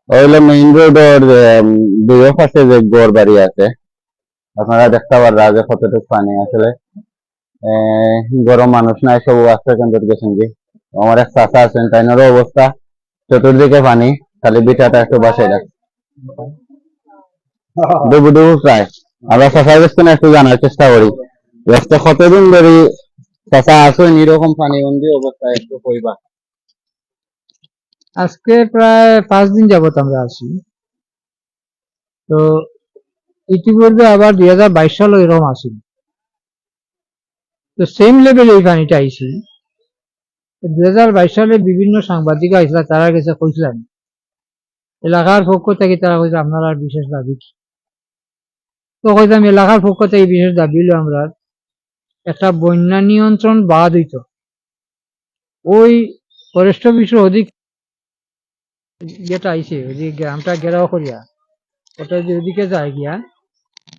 ওইগুলো মেইন রোডের দুই পাশে যে ঘর বাড়ি আছে আপনারা দেখতে পাররা যে কতটুকু পানি আসলে গরম মানুষ নাই সব আশ্রয় কেন্দ্র গেছেন কি আমার এক চাচা আছেন তাইনারও অবস্থা চতুর্দিকে পানি খালি বিটাটা একটু বাসায় রাখছে ডুবু ডুবু প্রায় আমরা চাষা বেশি একটু জানার চেষ্টা করি রাস্তা কতদিন ধরে চাষা আসেন এরকম পানি বন্দি অবস্থায় একটু কইবা। আজকে প্রায় 5 দিন যাবত আমরা আছি। তো ইতিপূর্বে আবার 2022 সালে এরকম আসি, তো সেম লেভেল এই পানিটা আইছি। 2022 সালে বিভিন্ন সাংবাদিক আইসলা, তারা গেছে কইছিলেন এলাকার পক্ষ থেকে, তারা কইছে আপনারা বিশেষ দাবি কি? তো কইতাম এলাকার পক্ষ থেকে বিশেষ দাবি হলো আমরা একটা বন্যা নিয়ন্ত্রণ বাঁধ হইত, ওই ফরেস্ট অফিসের অধিক যেটা আইছে ওই যে গ্রামটা ঘেরাও করিয়া ওটা যে ওদিকে যায় গিয়া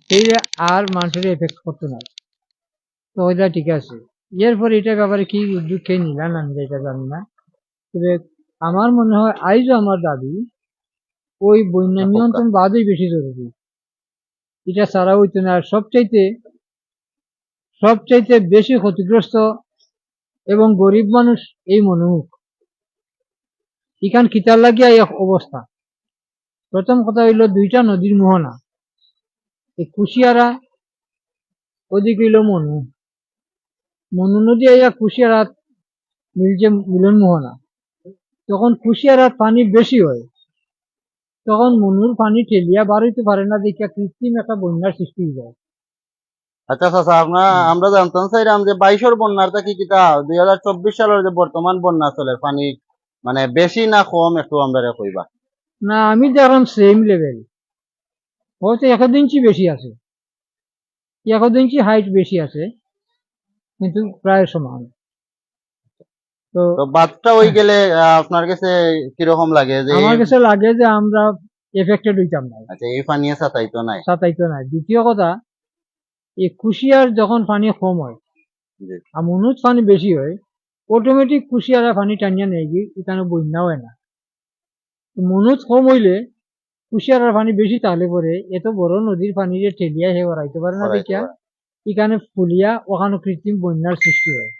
সেই আর মানুষের এফেক্ট করতো না। তো ওইটা ঠিক আছে, এরপর এটার ব্যাপারে কি উদ্যোগ খেয়ে নিলাম আমি এটা জানি না। তবে আমার মনে হয় আইজও আমার দাবি ওই বন্যা নিয়ন্ত্রণ বাদই বেশি জরুরি, এটা ছাড়া হইতো না। আর সবচাইতে বেশি ক্ষতিগ্রস্ত এবং গরিব মানুষ এই মনোমুখ, এখান কিতার লাগিয়া এই অবস্থা। প্রথম কথা হইল দুইটা নদীর মোহনা, এই কুশিয়ারা ওদিকে হইল মনু নদী আইয়া কুশিয়ারা মিলছে মিলন মোহনা। তখন কুশিয়ারার পানি বেশি হয়, তখন মনুর পানি ঠেলিয়া বার হইতে পারে না, দেখিয়া কৃত্রিম একটা বন্যার সৃষ্টি হয়ে যায়। আচ্ছা চাচা আমরা জানতাম চাইলাম যে 22-র বন্যাটা কি কিতা 2024 সালের যে বর্তমান বন্যা চলে পানি মানে বেশি না কম একটু আমরা কইবা। না, আমি দেখলাম সেম লেভেল, হয়তো 1 ইঞ্চি বেশি আছে, 1 ইঞ্চি হাইট বেশি আছে, কিন্তু প্রায় সমান। তো তো বাদটা হই গেলে আপনার কাছে কিরকম লাগে যে আমার কাছে লাগে যে আমরা এফেক্টেড হইতাম না, আচ্ছা এই পানি সাতাইতো নাই। সাতাইতো না। দ্বিতীয় কথা, এই কুশিয়ার যখন পানি কম হয় জি। আর মনুজ পানি বেশি হয়, অটোমেটিক কুশিয়ারা পানি টানিয়া নেই গিয়ে এখানে বন্যা হয় না। মনুজ কম হইলে কুশিয়ারার পানি বেশি তাহলে পরে এত বড় নদীর পানি যে ঠেলিয়া হে ওরাইতে পারে না, দেখিয়া এখানে ফুলিয়া ওখানে কৃত্রিম বন্যার সৃষ্টি হয়।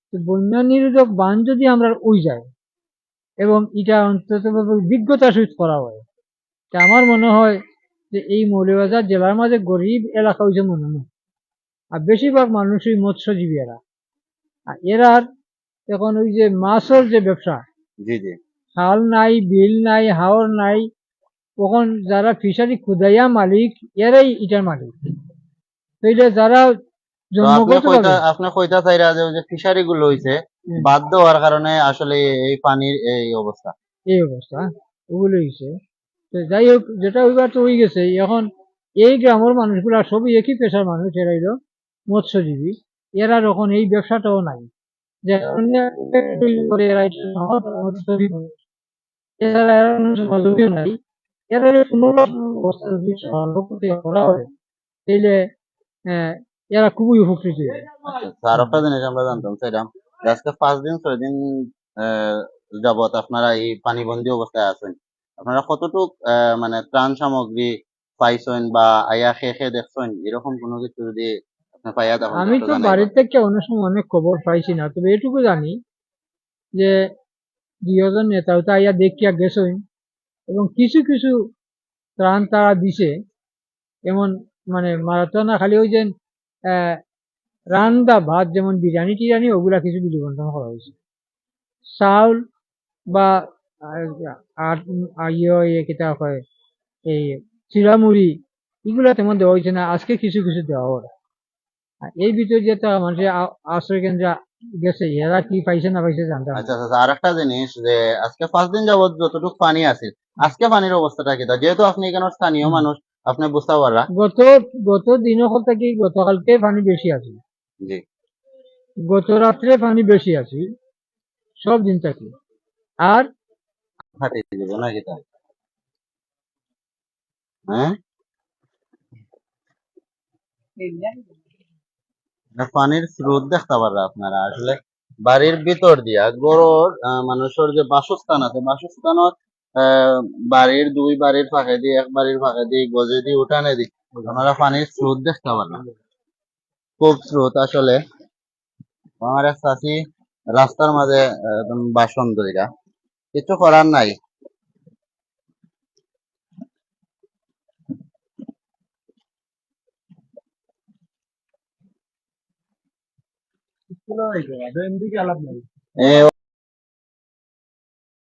তো বন্যা নিরোধক বাঁধ যদি আমরা ওই যায় এবং এটা অন্তত বিজ্ঞতার সহিত করা হয়, তা আমার মনে হয় যে এই মৌলভীবাজার জেলার মাঝে গরিব এলাকা হয়েছে মনোমুখ, আর বেশিরভাগ মানুষই মৎস্যজীবী এরা। আর এরার এখন ওই যে মাছের যে ব্যবসা, জি জি খাল নাই, বিল নাই, হাওর নাই, তখন যারা ফিশারি খুদাইয়া মালিক এরাই এটার মালিক। তো এটা যারা তো আপনি জন্মগত কইতা ভাবে আপনি কইতা চাইরা যে ওই যে ফিশারি গুলো হইছে বাধ্য হওয়ার কারণে আসলে এই পানির এই অবস্থা। এই অবস্থা ওগুলো হয়েছে। তো যাই হোক, যেটা ওইবার তো হয়ে গেছে। এখন এই গ্রামের মানুষগুলা সবই একই পেশার মানুষ, এরা হইল মৎস্যজীবী। এরা যখন এই ব্যবসাটাও নাই, যে অন্য করে এরা এটা মৎস্যজীবী, এরা মজুরিও নাই, এরা কোনো অবস্থা যদি সর্বপ্রতি করা হয় তাইলে আহ, এরা খুবই উপকৃত হবে। আচ্ছা আর একটা জিনিস আমরা জানতাম চাইলাম যে আজকে 5 দিন 6 দিন যাবত আপনারা এই পানিবন্দী অবস্থায় আছেন আপনারা কতটুক মানে ত্রাণ সামগ্রী পাইছেন বা আয়া খেয়ে খেয়ে দেখছেন এরকম কোনো কিছু যদি আপনি পাইয়া তখন আমি একটু তো জানাইবা। বাড়ির থেকে অনেক সময় অনেক খবর পাইছি না, তবে এটুকু জানি যে 2 জন নেতাও তো আইয়া দেখিয়া গেছেন এবং কিছু কিছু ত্রাণ তারা দিছে। যেমন মানে মারাত্মক না, খালি ওই যে আহ, রান্দা ভাত যেমন বিরিয়ানি টিরিয়ানি ওগুলা কিছু বিলি বন্টন করা হয়েছে। চাউল বা কেটা কয় এই চিরামুড়ি এগুলা তেমন দেওয়া হয়েছে না, আজকে কিছু কিছু দেওয়া হবে। আর এই ভিতরে যে তো মানুষের আশ্রয় কেন্দ্রে গেছে, এরা কি পাইছে না পাইছে জানতাম না। আচ্ছা আচ্ছা আর একটা জিনিস যে আজকে 5 দিন যাবত যতটুকু পানি আছে আজকে পানির অবস্থাটা কি যেহেতু আপনি এখানে স্থানীয় হুম। মানুষ আপনি বুঝতে পাররা। গত গত দিনও থেকে গতকালকে পানি বেশি আছে, জি গত রাত্রে পানি বেশি আছে, সব দিন থেকে। আর হাঁটিয়ে দিব নাকি তাই হ্যাঁ না পানির স্রোত দেখতে পাররা আপনারা আসলে বাড়ির ভিতর দিয়া গড়র মানুষের যে বাসস্থান আছে বাসস্থানত বাড়ির দুই বাড়ির ফাঁকে দিয়ে এক বাড়ির ফাঁকে দিয়ে গজে দিয়ে উঠানে দিই আপনারা পানির স্রোত দেখতে পারেন খুব স্রোত আসলে আমার এক চাষি রাস্তার মাঝে একদম বাসন দইরা কিছু করার নাই এ